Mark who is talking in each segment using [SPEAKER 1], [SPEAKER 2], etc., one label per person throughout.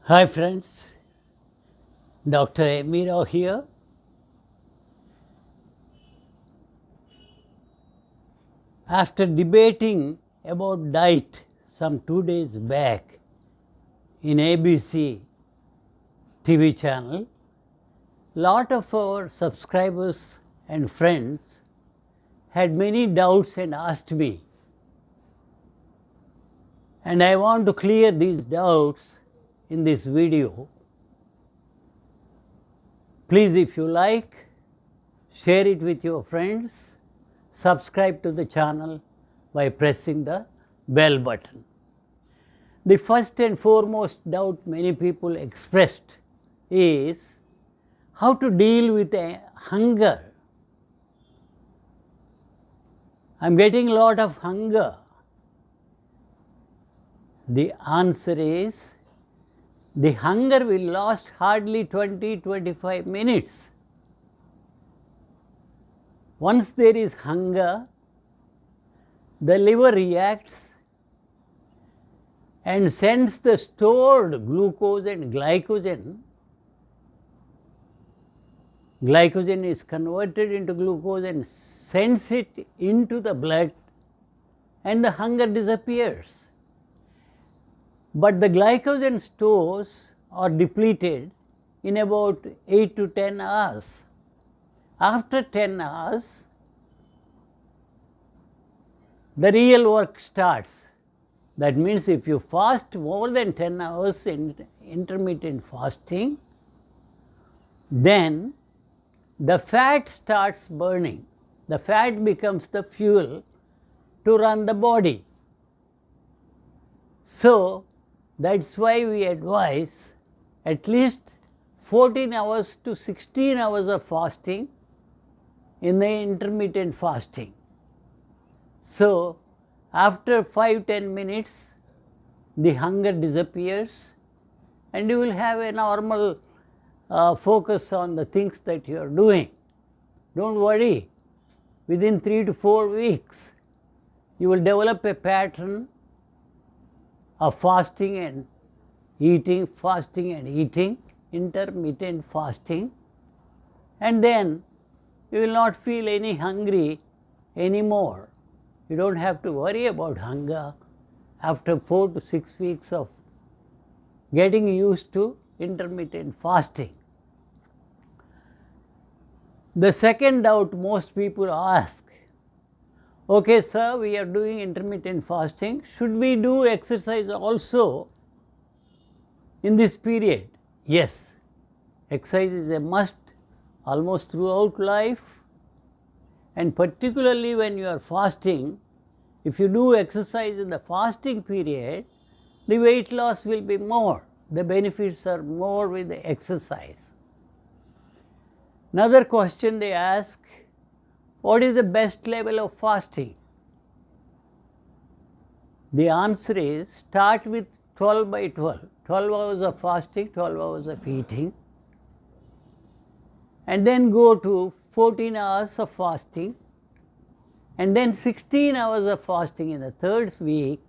[SPEAKER 1] Hi friends, Dr. MVRao here. After debating about diet some 2 days back in ABC TV channel, lot of our subscribers and friends had many doubts and asked me, and I want to clear these doubts in this video. Please, if you like, share it with your friends, subscribe to the channel by pressing the bell button. The first and foremost doubt many people expressed is how to deal with a hunger. I am getting a lot of hunger. The answer is the hunger will last hardly 20-25 minutes. Once there is hunger, the liver reacts and sends the stored glucose and glycogen. Glycogen is converted into glucose and sends it into the blood, and the hunger disappears. But the glycogen stores are depleted in about 8 to 10 hours. After 10 hours, the real work starts. That means if you fast more than 10 hours in intermittent fasting, then the fat starts burning. The fat becomes the fuel to run the body. So, that is why we advise at least 14 hours to 16 hours of fasting in the intermittent fasting. So, after 5-10 minutes, the hunger disappears and you will have a normal focus on the things that you are doing. Don't worry, within 3 to 4 weeks, you will develop a pattern of fasting and eating, intermittent fasting, and then you will not feel any hungry anymore. You do not have to worry about hunger after 4 to 6 weeks of getting used to intermittent fasting. The second doubt most people ask, okay sir, we are doing intermittent fasting, should we do exercise also in this period? Yes, exercise is a must almost throughout life, and particularly when you are fasting. If you do exercise in the fasting period, the weight loss will be more, the benefits are more with the exercise. Another question they ask, what is the best level of fasting? The answer is start with 12 by 12, 12 hours of fasting, 12 hours of eating, and then go to 14 hours of fasting, and then 16 hours of fasting in the third week,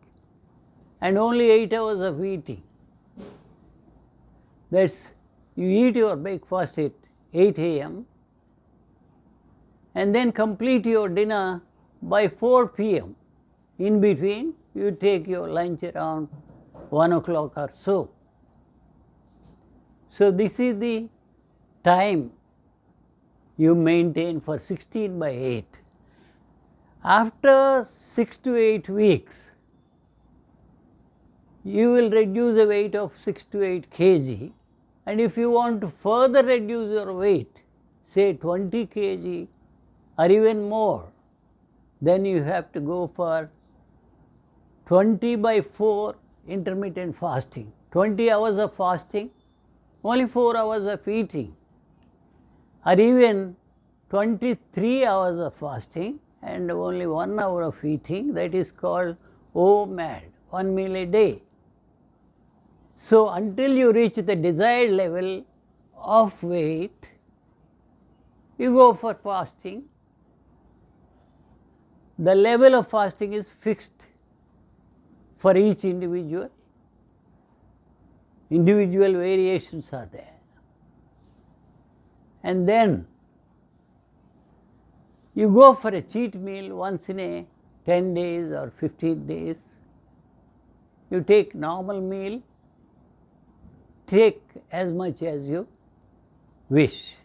[SPEAKER 1] and only 8 hours of eating. That is, you eat your breakfast at 8 a.m. and then complete your dinner by 4 p.m. In between, you take your lunch around 1 o'clock or so. So, this is the time you maintain for 16 by 8. After 6 to 8 weeks, you will reduce a weight of 6 to 8 kg, and if you want to further reduce your weight, say 20 kg or even more, then you have to go for 20 by 4 intermittent fasting, 20 hours of fasting, only 4 hours of eating, or even 23 hours of fasting and only 1 hour of eating, that is called OMAD, 1 meal a day. So, until you reach the desired level of weight, you go for fasting. The level of fasting is fixed for each individual. Individual variations are there. And then you go for a cheat meal once in a 10 days or 15 days. You take normal meal, take as much as you wish.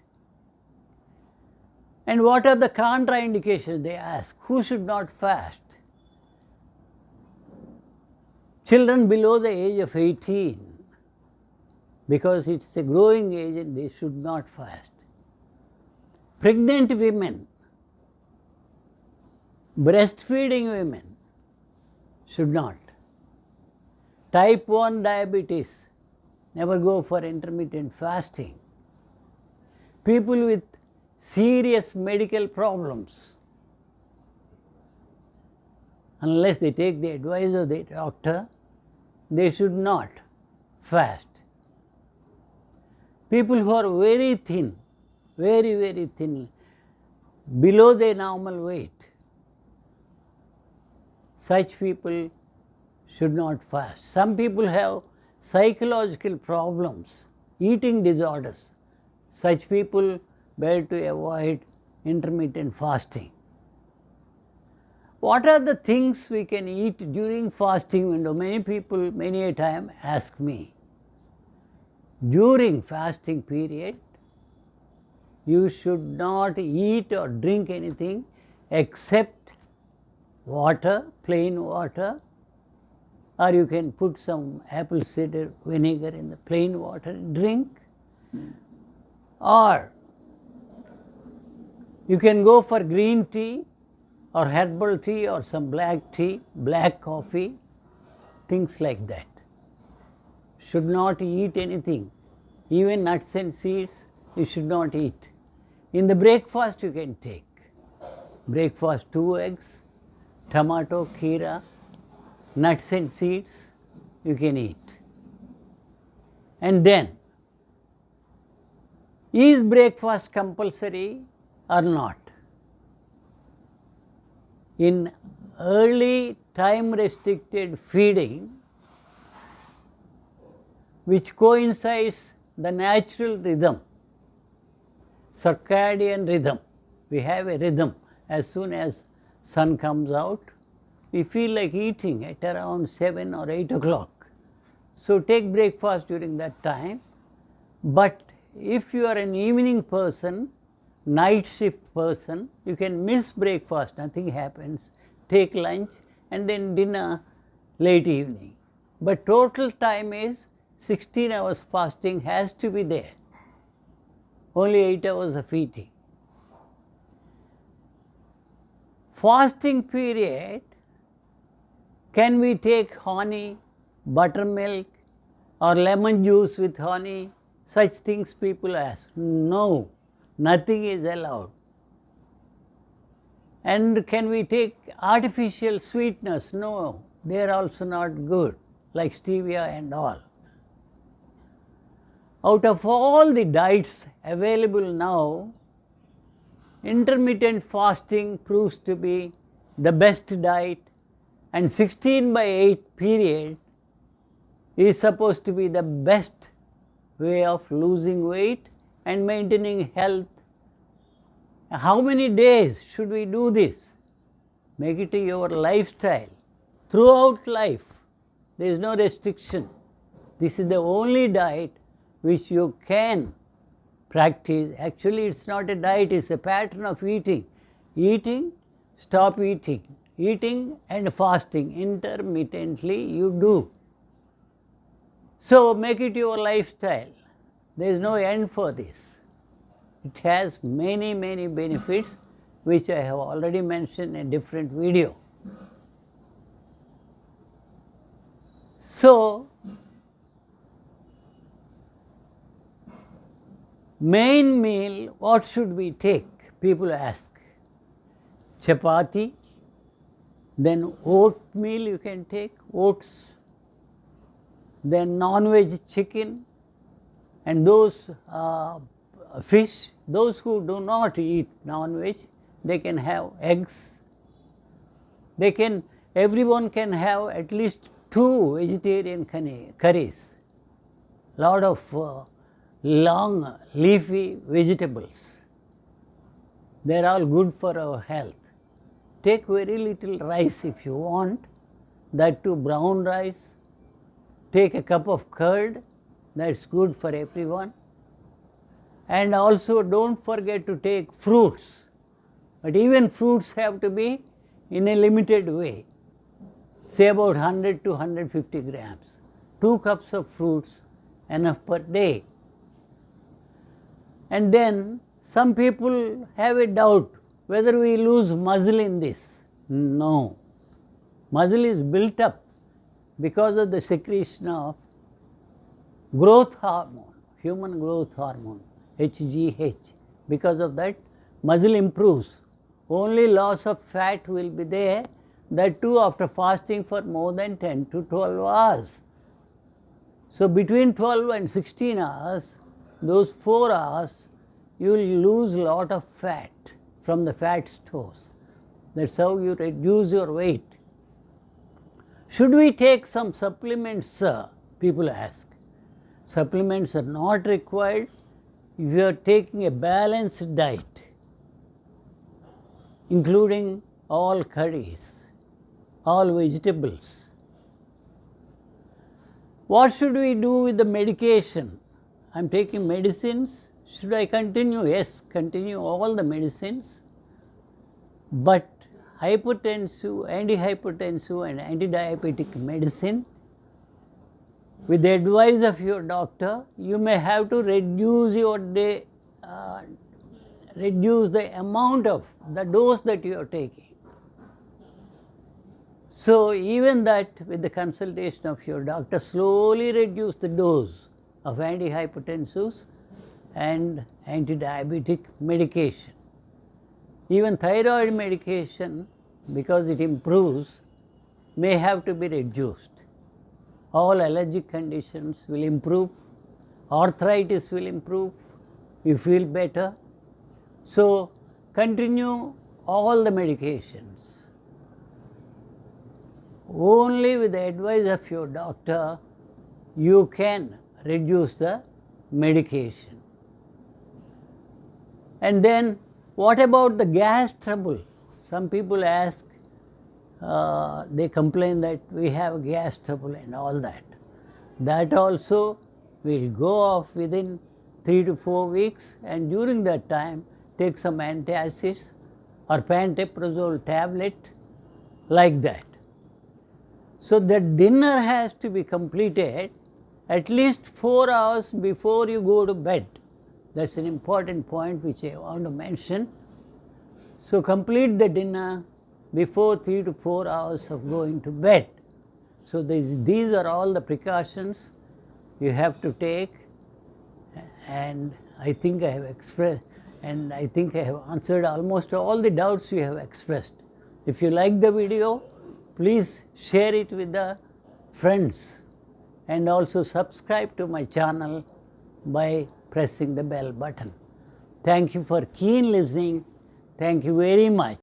[SPEAKER 1] And what are the contraindications, they ask? Who should not fast? Children below the age of 18, because it is a growing age and they should not fast. Pregnant women, breastfeeding women should not. Type 1 diabetes, never go for intermittent fasting. People with serious medical problems, unless they take the advice of the doctor, they should not fast. People who are very thin, very, very thin, below their normal weight, such people should not fast. Some people have psychological problems, eating disorders. Such people better to avoid intermittent fasting. What are the things we can eat during fasting window? Many people many a time ask me. During fasting period, you should not eat or drink anything except water, plain water, or you can put some apple cider vinegar in the plain water and drink, or you can go for green tea or herbal tea or some black tea, black coffee, things like that. Should not eat anything, even nuts and seeds you should not eat. In the breakfast you can take. Breakfast 2 eggs, tomato, kheera, nuts and seeds you can eat. And then, is breakfast compulsory or not? In early time restricted feeding, which coincides the natural rhythm, circadian rhythm. We have a rhythm. As soon as sun comes out, we feel like eating at around 7 or 8 o'clock. So take breakfast during that time. But if you are an evening person, night shift person, you can miss breakfast, nothing happens. Take lunch and then dinner late evening. But total time is 16 hours fasting has to be there. Only 8 hours of eating. Fasting period, can we take honey, buttermilk or lemon juice with honey? Such things people ask. No, nothing is allowed. And can we take artificial sweeteners? No, they are also not good, like stevia and all. Out of all the diets available now, intermittent fasting proves to be the best diet, and 16/8 period is supposed to be the best way of losing weight and maintaining health. How many days should we do this? Make it your lifestyle. Throughout life, there is no restriction. This is the only diet which you can practice. Actually, it is not a diet, it is a pattern of eating. Eating, stop eating. Eating and fasting intermittently you do. So make it your lifestyle. There is no end for this. It has many, many benefits which I have already mentioned in a different video. So, main meal, what should we take? People ask. Chapati, then oatmeal you can take, oats, then non-veg chicken, and those fish. Those who do not eat non-veg, they can have eggs. Everyone can have at least 2 vegetarian curries. lot of long leafy vegetables. They are all good for our health. Take very little rice if you want, that too brown rice. Take a cup of curd, that's good for everyone. And also don't forget to take fruits, but even fruits have to be in a limited way, say about 100 to 150 grams. 2 cups of fruits enough per day. And then some people have a doubt whether we lose muscle in this. No, muscle is built up because of the secretion of growth hormone, human growth hormone, HGH. Because of that, muscle improves. Only loss of fat will be there, that too after fasting for more than 10 to 12 hours. So between 12 and 16 hours, those 4 hours, you will lose a lot of fat from the fat stores. That's how you reduce your weight. Should we take some supplements, sir? People ask. Supplements are not required if you are taking a balanced diet, including all curries, all vegetables. What should we do with the medication? I am taking medicines. Should I continue? Yes, continue all the medicines, but hypertensive, antihypertensive and antidiabetic medicine, with the advice of your doctor, you may have to reduce your reduce the amount of the dose that you are taking. So even that, with the consultation of your doctor, slowly reduce the dose of antihypertensives and antidiabetic medication. Even thyroid medication, because it improves, may have to be reduced. All allergic conditions will improve, arthritis will improve, you feel better. So continue all the medications. Only with the advice of your doctor you can reduce the medication. And then what about the gas trouble? Some people ask, they complain that we have gas trouble and all that. That also will go off within 3 to 4 weeks, and during that time take some antacids or pantoprazole tablet, like that. So the dinner has to be completed at least 4 hours before you go to bed. That's an important point which I want to mention. So complete the dinner before 3 to 4 hours of going to bed. So these are all the precautions you have to take, and I think I have expressed, and I think I have answered almost all the doubts you have expressed. If you like the video, please share it with the friends, and also subscribe to my channel by pressing the bell button. Thank you for keen listening. Thank you very much.